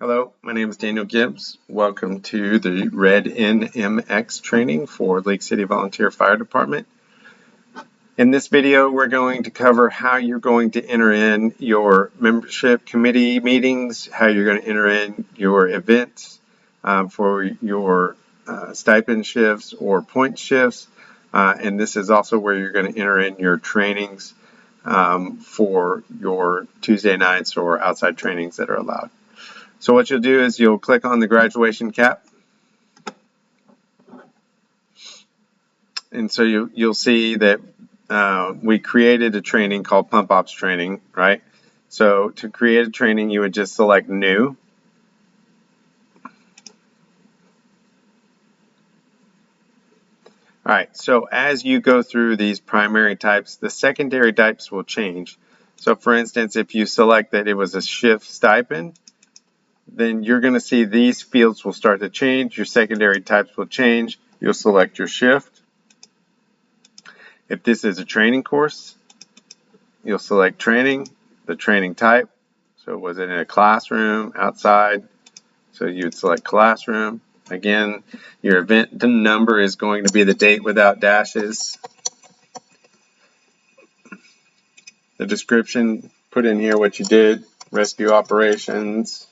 Hello, my name is Daniel Gibbs. Welcome to the RedNMX training for Lake City Volunteer Fire Department. In this video, we're going to cover how you're going to enter in your membership committee meetings, how you're going to enter in your events for your stipend shifts or point shifts. And this is also where you're going to enter in your trainings for your Tuesday nights or outside trainings that are allowed. So what you'll do is you'll click on the graduation cap, and so you'll see that we created a training called Pump Ops Training, right? So to create a training, you would just select New. All right, so as you go through these primary types, the secondary types will change. So for instance, if you select that it was a shift stipend, then you're going to see these fields will start to change. Your secondary types will change. You'll select your shift. If this is a training course, you'll select training, the training type. So was it in a classroom, outside? So you would select classroom. Again, your event number is going to be the date without dashes. The description, put in here what you did, rescue operations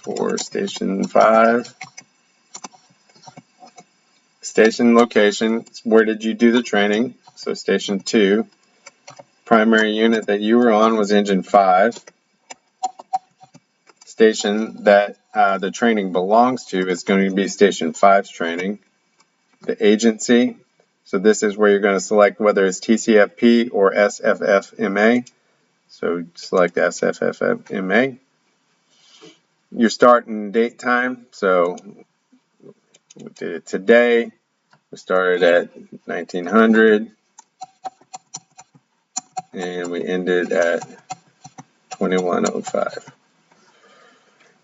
for Station 5. Station location, where did you do the training? So Station 2. Primary unit that you were on was Engine 5. Station that the training belongs to is going to be Station 5's training. The agency, so this is where you're going to select whether it's TCFP or SFFMA. So select SFFMA. Your start and date time, so we did it today. We started at 1900 and we ended at 2105.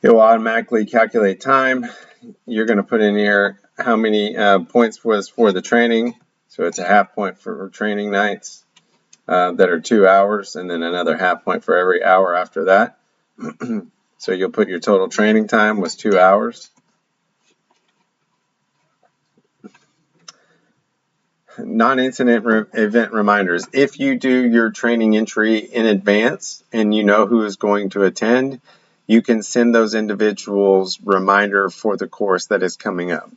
It will automatically calculate time. You're going to put in here how many points was for the training. So it's a half point for training nights that are 2 hours, and then another half point for every hour after that. So you'll put your total training time was 2 hours. Non-incident event reminders. If you do your training entry in advance and you know who is going to attend, you can send those individuals reminder for the course that is coming up.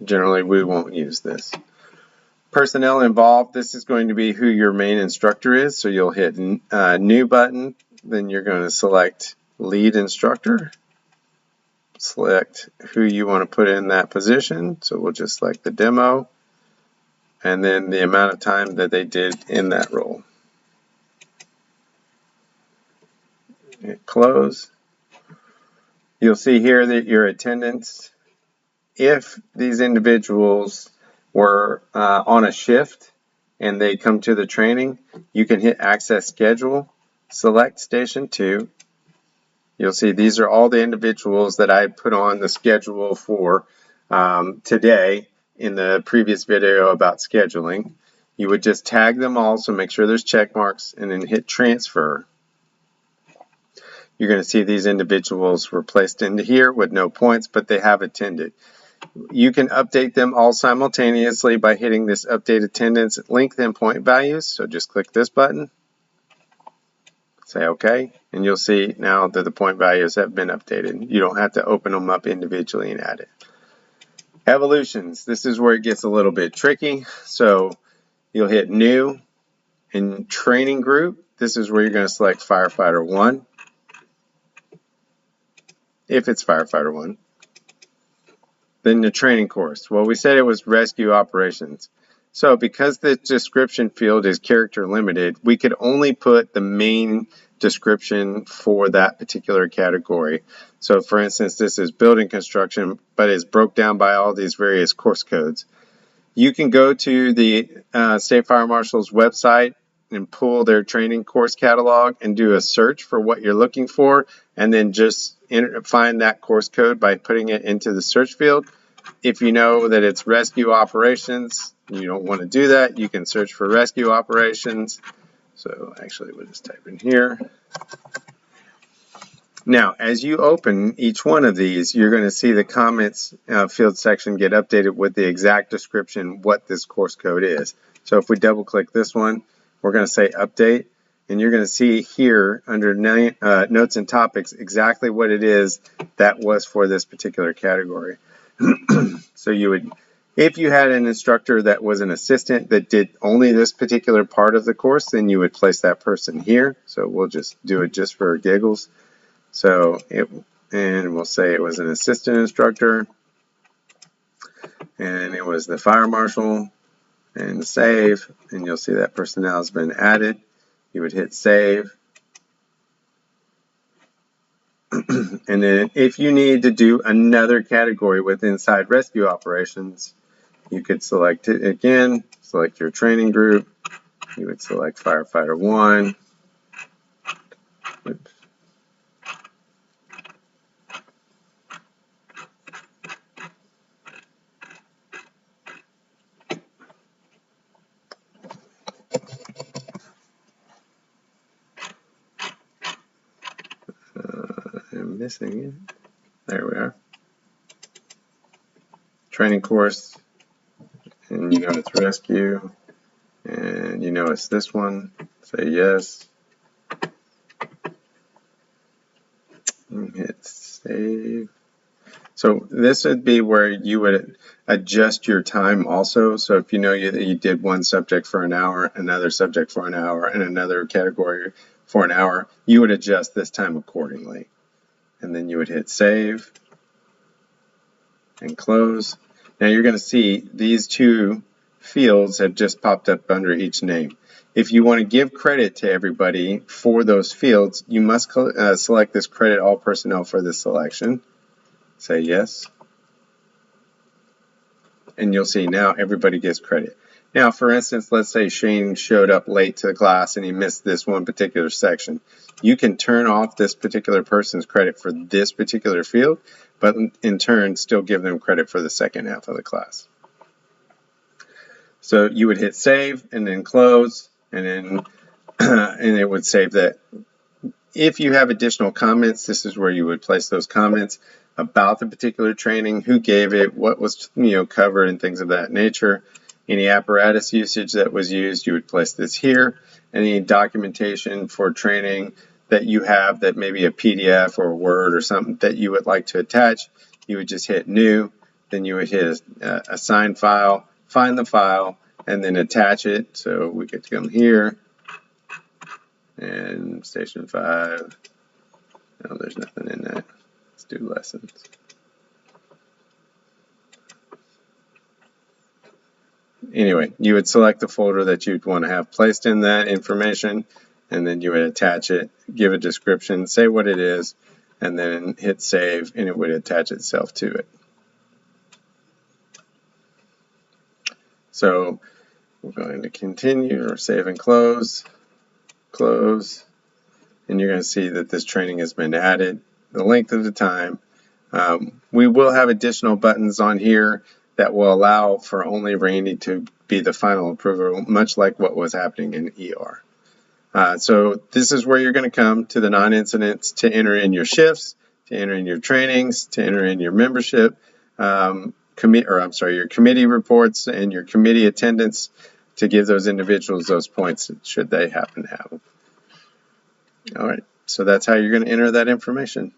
Generally, we won't use this. Personnel involved, this is going to be who your main instructor is. So you'll hit New button, then you're going to select Lead Instructor. Select who you want to put in that position. So we'll just select the demo, and then the amount of time that they did in that role. Hit close. You'll see here that your attendance, if these individuals were on a shift and they come to the training, you can hit Access Schedule, select Station 2. You'll see these are all the individuals that I put on the schedule for today in the previous video about scheduling. You would just tag them all, so make sure there's check marks, and then hit Transfer. You're going to see these individuals were placed into here with no points, but they have attended. You can update them all simultaneously by hitting this Update Attendance, Length, and Point Values. So just click this button, say OK, and you'll see now that the point values have been updated. You don't have to open them up individually and add it. Evolutions, this is where it gets a little bit tricky. So you'll hit New. In Training Group, this is where you're going to select Firefighter 1. If it's Firefighter 1. Then the training course. Well, we said it was rescue operations. So because the description field is character limited, we could only put the main description for that particular category. So for instance, this is building construction, but it's broke down by all these various course codes. You can go to the State Fire Marshal's website and pull their training course catalog and do a search for what you're looking for, and then just find that course code by putting it into the search field. If you know that it's rescue operations, you don't want to do that, you can search for rescue operations. So actually we'll just type in here Now, as you open each one of these, you're going to see the comments field section get updated with the exact description what this course code is. So if we double click this one, we're going to say update, and you're going to see here under notes and topics exactly what it is that was for this particular category. So you would, if you had an instructor that was an assistant that did only this particular part of the course, then you would place that person here. So we'll just do it just for giggles. So and we'll say it was an assistant instructor, and it was the fire marshal, and save, and you'll see that personnel has been added. You would hit save. And then if you need to do another category with inside rescue operations, you could select it again, select your training group. You would select firefighter 1. Oops. I'm missing it. There we are. Training course, and you know it's rescue, and you know it's this one. Say yes. And hit save. So this would be where you would adjust your time also. So if you know you did one subject for an hour, another subject for an hour, and another category for an hour, you would adjust this time accordingly. And then you would hit save and close. Now you're going to see these two fields have just popped up under each name. If you want to give credit to everybody for those fields, you must select this credit all personnel for this selection. Say yes. And you'll see now everybody gets credit. Now, for instance, let's say Shane showed up late to the class and he missed this one particular section. You can turn off this particular person's credit for this particular field, but in turn still give them credit for the second half of the class. So you would hit save and then close, and then and it would save that. If you have additional comments, this is where you would place those comments about the particular training, who gave it, what was covered, and things of that nature. Any apparatus usage that was used, you would place this here. Any documentation for training that you have that may be a PDF or a Word or something that you would like to attach, you would just hit new, then you would hit assign file, find the file, and then attach it. So we get to come here, and station 5, no, there's nothing in that. Let's do lessons. Anyway, you would select the folder that you'd want to have placed in that information, and then you would attach it, give a description, say what it is, and then hit save, and it would attach itself to it. So we're going to continue or save and close, and you're going to see that this training has been added, the length of the time. We will have additional buttons on here that will allow for only Randy to be the final approver, much like what was happening in ER. So this is where you're going to come to the non-incidents to enter in your shifts, to enter in your trainings, to enter in your membership, your committee reports and your committee attendance to give those individuals those points should they happen to have them. All right, so that's how you're going to enter that information.